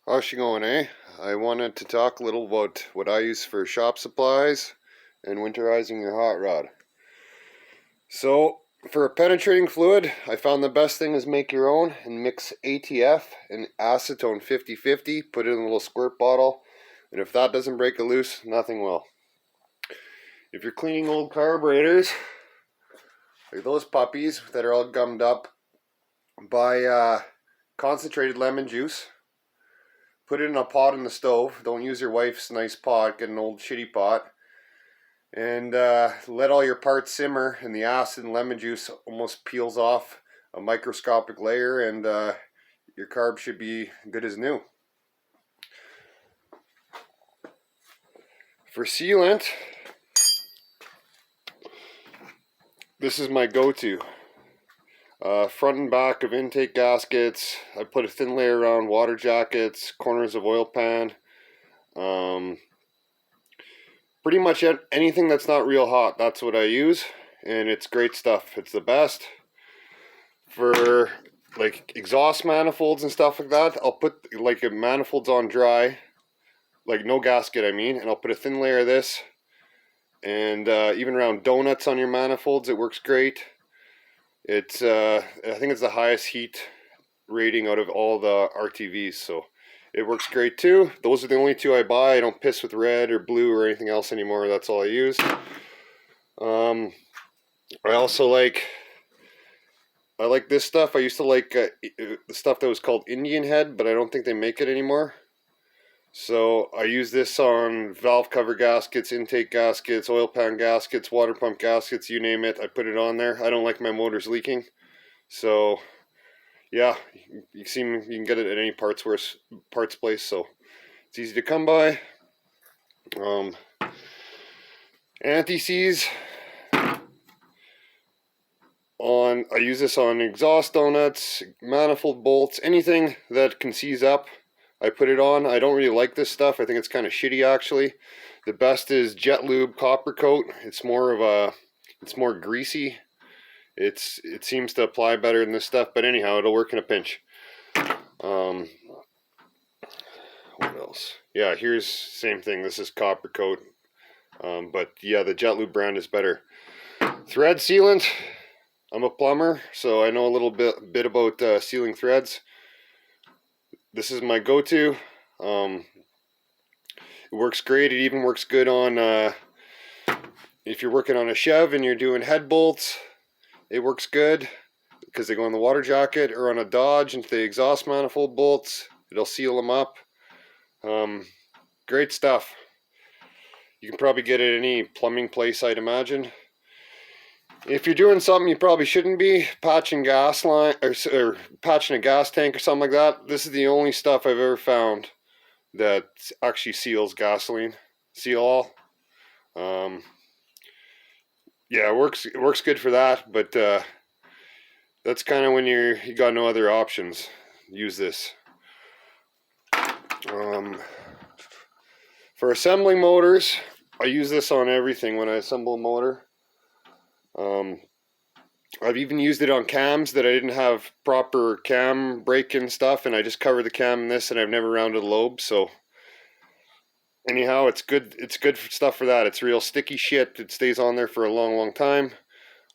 How's she going, eh? I wanted to talk a little about what I use for shop supplies and winterizing your hot rod. So, for a penetrating fluid, I found the best thing is make your own and mix ATF and acetone 50-50, put it in a little squirt bottle, and if that doesn't break it loose, nothing will. If you're cleaning old carburetors, like those puppies that are all gummed up, buy concentrated lemon juice. Put it in a pot in the stove. Don't use your wife's nice pot. Get an old shitty pot. And let all your parts simmer, and the acid and lemon juice almost peels off a microscopic layer, and your carb should be good as new. For sealant, this is my go-to. Front and back of intake gaskets. I put a thin layer around water jackets, corners of oil pan. Pretty much anything that's not real hot, that's what I use, and it's great stuff. It's the best. For like exhaust manifolds and stuff like that, I'll put like manifolds on dry, like no gasket I mean, and I'll put a thin layer of this, and even around donuts on your manifolds it works great. It's I think it's the highest heat rating out of all the RTVs, so it works great too. Those are the only two I buy. I don't piss with red or blue or anything else anymore. That's all I use. I also like this stuff. I used to like the stuff that was called Indian Head, but I don't think they make it anymore. So I use this on valve cover gaskets, intake gaskets, oil pan gaskets, water pump gaskets, you name it. I put it on there. I don't like my motors leaking. So yeah, you can get it at any parts place, so it's easy to come by. Anti-seize I use this on exhaust donuts, manifold bolts, anything that can seize up. I put it on. I don't really like this stuff. I think it's kind of shitty actually. The best is Jet Lube Copper Coat. It's more greasy. It seems to apply better than this stuff, but anyhow, it'll work in a pinch. What else? Yeah, here's same thing. This is Copper Coat, but yeah, the Jet Lube brand is better. Thread sealant. I'm a plumber, so I know a little bit about sealing threads. This is my go-to. It works great. It even works good on if you're working on a Chev and you're doing head bolts. It works good because they go on the water jacket, or on a Dodge into the exhaust manifold bolts. It'll seal them up. Great stuff. You can probably get it at any plumbing place, I'd imagine. If you're doing something you probably shouldn't be, patching gas line or patching a gas tank or something like that, this is the only stuff I've ever found that actually seals gasoline. Seal all. Yeah, it works good for that, but that's kind of when you got no other options. Use this. For assembling motors, I use this on everything when I assemble a motor. I've even used it on cams that I didn't have proper cam break-in stuff, and I just covered the cam in this, and I've never rounded a lobe. So anyhow, it's good stuff for that. It's real sticky shit. It stays on there for a long time.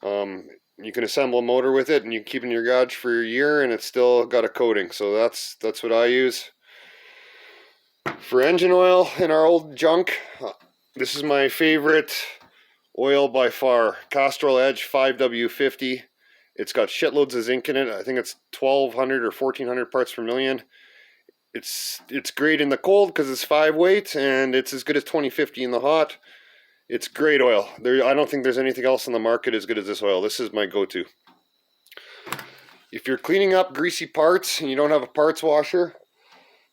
You can assemble a motor with it, and you can keep it in your garage for a year, and it's still got a coating. So that's what I use. For engine oil in our old junk, this is my favorite oil by far. Castrol Edge 5W50. It's got shitloads of zinc in it. I think it's 1200 or 1400 parts per million. It's great in the cold because it's 5 weight, and it's as good as 2050 in the hot. It's great oil. I don't think there's anything else on the market as good as this oil. This is my go-to. If you're cleaning up greasy parts and you don't have a parts washer,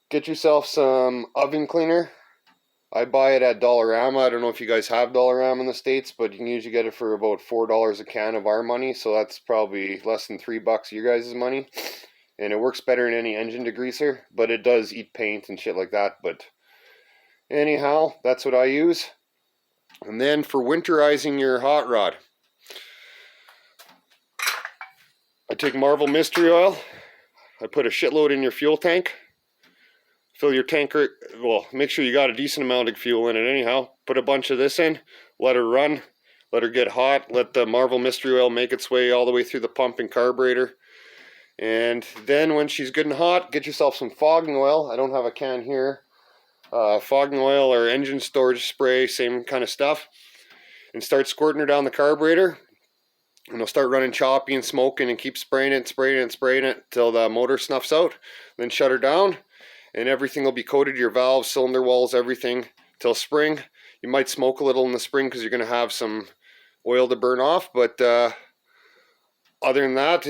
get yourself some oven cleaner. I buy it at Dollarama. I don't know if you guys have Dollarama in the States, but you can usually get it for about $4 a can of our money, so that's probably less than $3 your guys' money. And it works better than any engine degreaser, but it does eat paint and shit like that. But anyhow, that's what I use. And then for winterizing your hot rod, I take Marvel Mystery Oil. I put a shitload in your fuel tank. fill your tanker. Well, make sure you got a decent amount of fuel in it anyhow. Put a bunch of this in, let her run, let her get hot, let the Marvel Mystery Oil make its way all the way through the pump and carburetor. And then when she's good and hot, get yourself some fogging oil. I don't have a can here. Fogging oil or engine storage spray, same kind of stuff. And start squirting her down the carburetor. And it'll start running choppy and smoking, and keep spraying it, spraying it, spraying it till the motor snuffs out. Then shut her down, and everything will be coated, your valves, cylinder walls, everything, till spring. You might smoke a little in the spring because you're going to have some oil to burn off, but other than that,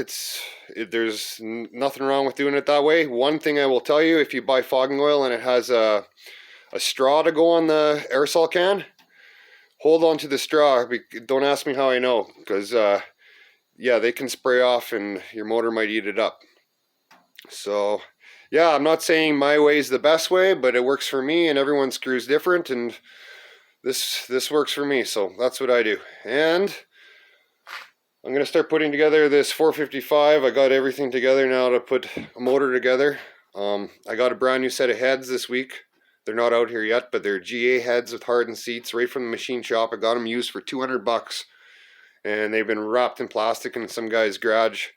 there's nothing wrong with doing it that way. One thing I will tell you, if you buy fogging oil and it has a straw to go on the aerosol can, hold on to the straw. Don't ask me how I know, because yeah, they can spray off and your motor might eat it up. So yeah, I'm not saying my way is the best way, but it works for me, and everyone's screw's different, and this works for me, so that's what I do. And I'm going to start putting together this 455. I got everything together now to put a motor together. I got a brand new set of heads this week. They're not out here yet, but they're GA heads with hardened seats right from the machine shop. I got them used for $200, and they've been wrapped in plastic in some guy's garage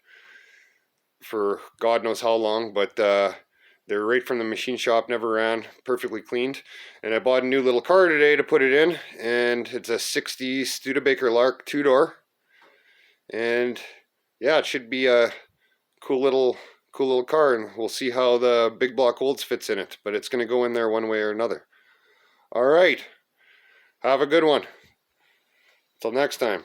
for God knows how long, but they're right from the machine shop, never ran, perfectly cleaned. And I bought a new little car today to put it in, and it's a 60 Studebaker Lark 2-door. And yeah, it should be a cool little car, and we'll see how the big block Olds fits in it, but it's going to go in there one way or another. All right, have a good one. Till next time.